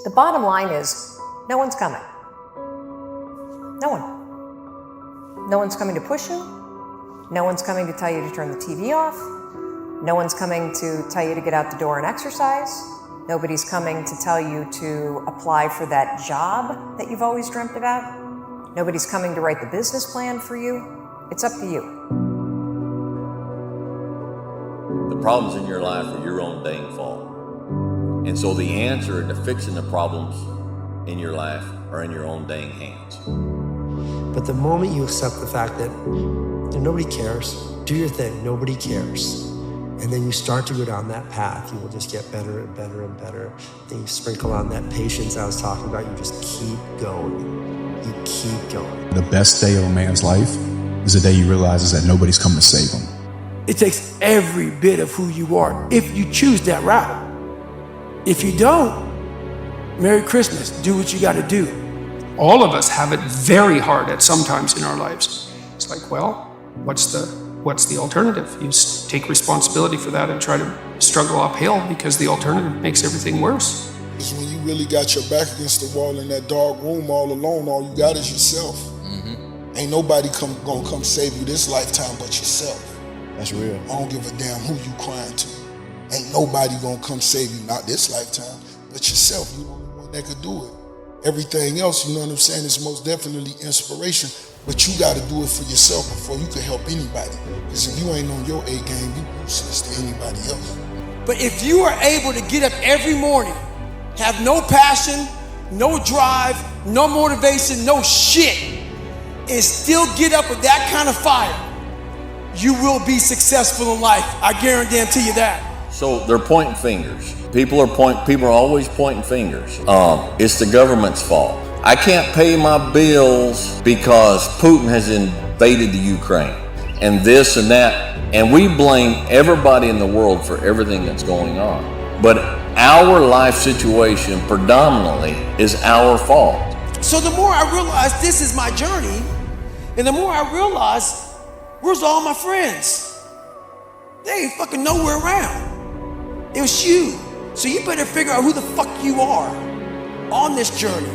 The bottom line is, no one's coming. No one. No one's coming to push you. No one's coming to tell you to turn the TV off. No one's coming to tell you to get out the door and exercise. Nobody's coming to tell you to apply for that job that you've always dreamt about. Nobody's coming to write the business plan for you. It's up to you. The problems in your life are your own dang fault. And so the answer to fixing the problems in your life are in your own dang hands. But the moment you accept the fact that nobody cares, do your thing, nobody cares, and then you start to go down that path, you will just get better and better and better. Then you sprinkle on that patience I was talking about, you just keep going. You keep going. The best day of a man's life is the day he realizes that nobody's coming to save him. It takes every bit of who you are if you choose that route. If you don't, Merry Christmas, do what you gotta do. All of us have it very hard at some times in our lives. It's like, well, what's the alternative? You take responsibility for that and try to struggle uphill, because the alternative makes everything worse. It's when you really got your back against the wall in that dark room all alone, all you got is yourself. Ain't nobody gonna come save you this lifetime but yourself. That's real. I don't give a damn who you crying to. Ain't nobody gonna come save you, not this lifetime, but yourself. You the only one that could do it. Everything else, you know what I'm saying, is most definitely inspiration, but you gotta do it for yourself before you can help anybody. Because if you ain't on your A game, you useless to anybody else. But if you are able to get up every morning, have no passion, no drive, no motivation, no shit, and still get up with that kind of fire, you will be successful in life. I guarantee you that. So they're pointing fingers. People are always pointing fingers. It's the government's fault. I can't pay my bills because Putin has invaded the Ukraine and this and that. And we blame everybody in the world for everything that's going on. But our life situation predominantly is our fault. So the more I realize this is my journey, and the more I realize, where's all my friends? They ain't fucking nowhere around. It was you. So you better figure out who the fuck you are on this journey.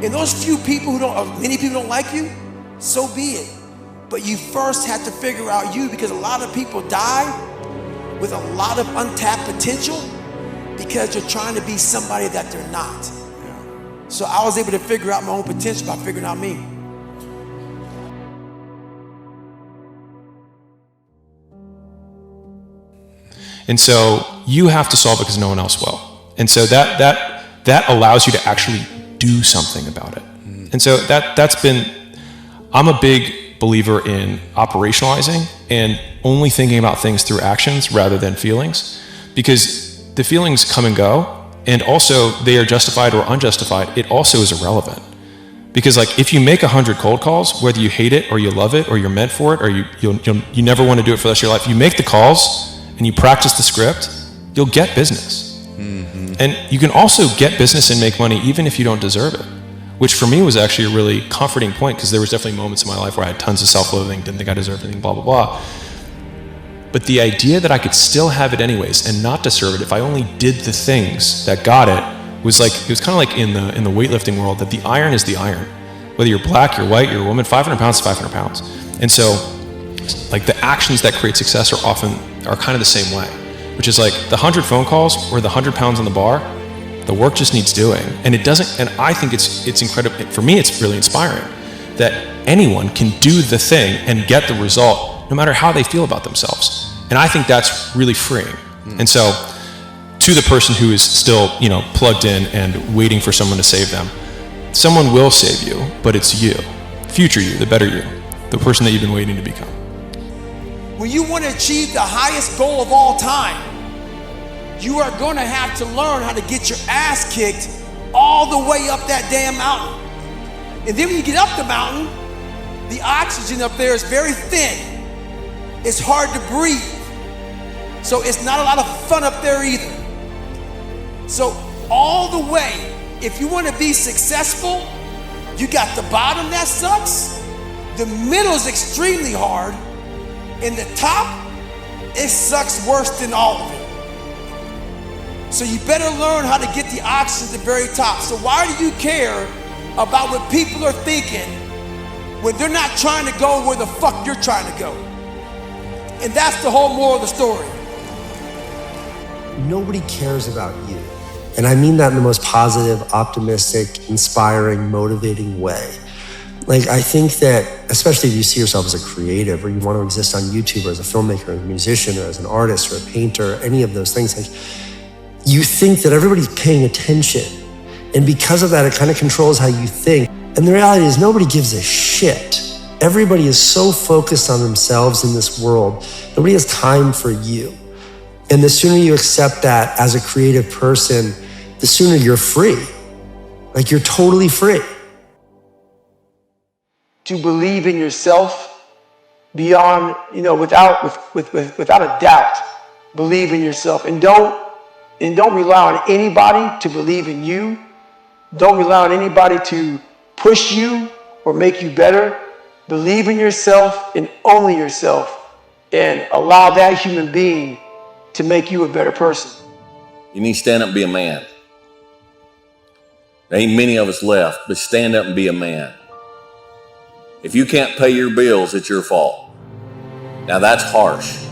And those few people many people don't like you, so be it. But you first have to figure out you, because a lot of people die with a lot of untapped potential because they're trying to be somebody that they're not. So I was able to figure out my own potential by figuring out me. And so you have to solve it because no one else will. And so that allows you to actually do something about it. And so I'm a big believer in operationalizing and only thinking about things through actions rather than feelings, because the feelings come and go, and also they are justified or unjustified. It also is irrelevant. Because like if you make 100 cold calls, whether you hate it or you love it or you're meant for it or you never want to do it for the rest of your life, you make the calls and you practice the script, you'll get business. And you can also get business and make money even if you don't deserve it, which for me was actually a really comforting point, because there was definitely moments in my life where I had tons of self-loathing, didn't think I deserved anything, blah, blah, blah. But the idea that I could still have it anyways and not deserve it if I only did the things that got it was like, it was kind of like in the weightlifting world, that the iron is the iron. Whether you're black, you're white, you're a woman, 500 pounds is 500 pounds. And so like the actions that create success are kind of the same way, which is like the 100 phone calls or the 100 pounds on the bar, the work just needs doing. And it doesn't, and I think it's incredible. For me, it's really inspiring that anyone can do the thing and get the result no matter how they feel about themselves. And I think that's really freeing. And so to the person who is still, plugged in and waiting for someone to save them, someone will save you, but it's you, future you, the better you, the person that you've been waiting to become. When you want to achieve the highest goal of all time, you are going to have to learn how to get your ass kicked all the way up that damn mountain. And then when you get up the mountain, the oxygen up there is very thin. It's hard to breathe. So it's not a lot of fun up there either. So all the way, if you want to be successful, you got the bottom that sucks, the middle is extremely hard, and the top, it sucks worse than all of it. So you better learn how to get the oxygen at the very top. So why do you care about what people are thinking when they're not trying to go where the fuck you're trying to go? And that's the whole moral of the story. Nobody cares about you. And I mean that in the most positive, optimistic, inspiring, motivating way. Like, I think that, especially if you see yourself as a creative or you want to exist on YouTube or as a filmmaker or a musician or as an artist or a painter, any of those things, like, you think that everybody's paying attention. And because of that, it kind of controls how you think. And the reality is nobody gives a shit. Everybody is so focused on themselves in this world. Nobody has time for you. And the sooner you accept that as a creative person, the sooner you're free. Like, you're totally free. To believe in yourself beyond, without a doubt, believe in yourself, and don't rely on anybody to believe in you. Don't rely on anybody to push you or make you better. Believe in yourself and only yourself, and allow that human being to make you a better person. You need to stand up and be a man. There ain't many of us left, but stand up and be a man. If you can't pay your bills, it's your fault. Now that's harsh.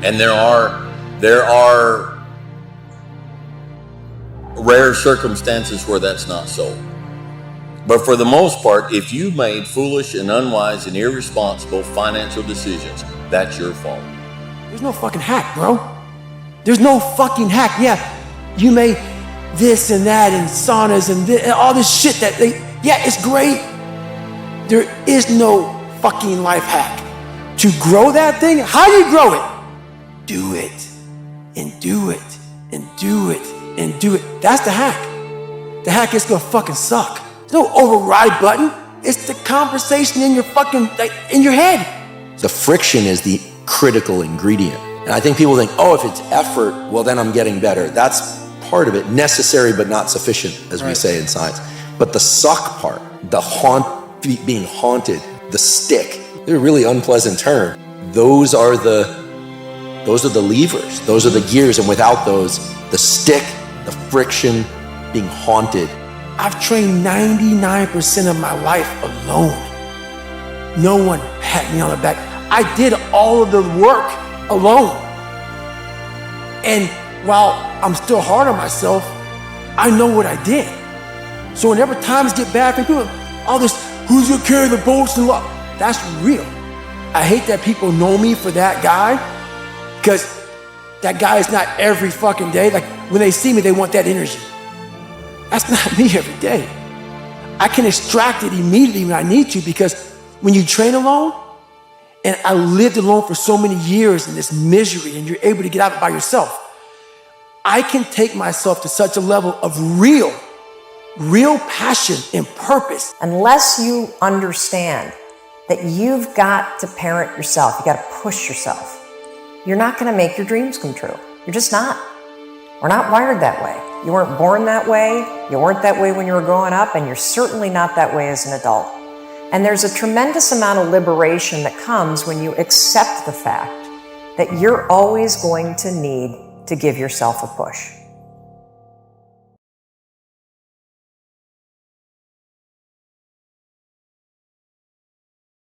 And there are rare circumstances where that's not so. But for the most part, if you made foolish and unwise and irresponsible financial decisions, that's your fault. There's no fucking hack, bro. There's no fucking hack. Yeah, you may this and that and saunas and all this shit it's great. There is no fucking life hack. To grow that thing, how do you grow it? Do it, and do it, and do it, and do it. That's the hack. The hack is gonna fucking suck. There's no override button. It's the conversation in your fucking, in your head. The friction is the critical ingredient. And I think people think, oh, if it's effort, well, then I'm getting better. That's part of it, necessary but not sufficient, as we say in science. But the suck part, being haunted, the stick, they're a really unpleasant term. Those are the levers, those are the gears, and without those, the stick, the friction, being haunted. I've trained 99% of my life alone. No one pat me on the back. I did all of the work alone. And while I'm still hard on myself, I know what I did. So whenever times get bad for people, all this, who's gonna carry the bolts and what? That's real. I hate that people know me for that guy, because that guy is not every fucking day. Like, when they see me, they want that energy. That's not me every day. I can extract it immediately when I need to, because when you train alone, and I lived alone for so many years in this misery, and you're able to get out of it by yourself, I can take myself to such a level of real passion and purpose. Unless you understand that you've got to parent yourself, you got to push yourself, you're not going to make your dreams come true. You're just not. We're not wired that way. You weren't born that way. You weren't that way when you were growing up, and you're certainly not that way as an adult. And there's a tremendous amount of liberation that comes when you accept the fact that you're always going to need to give yourself a push.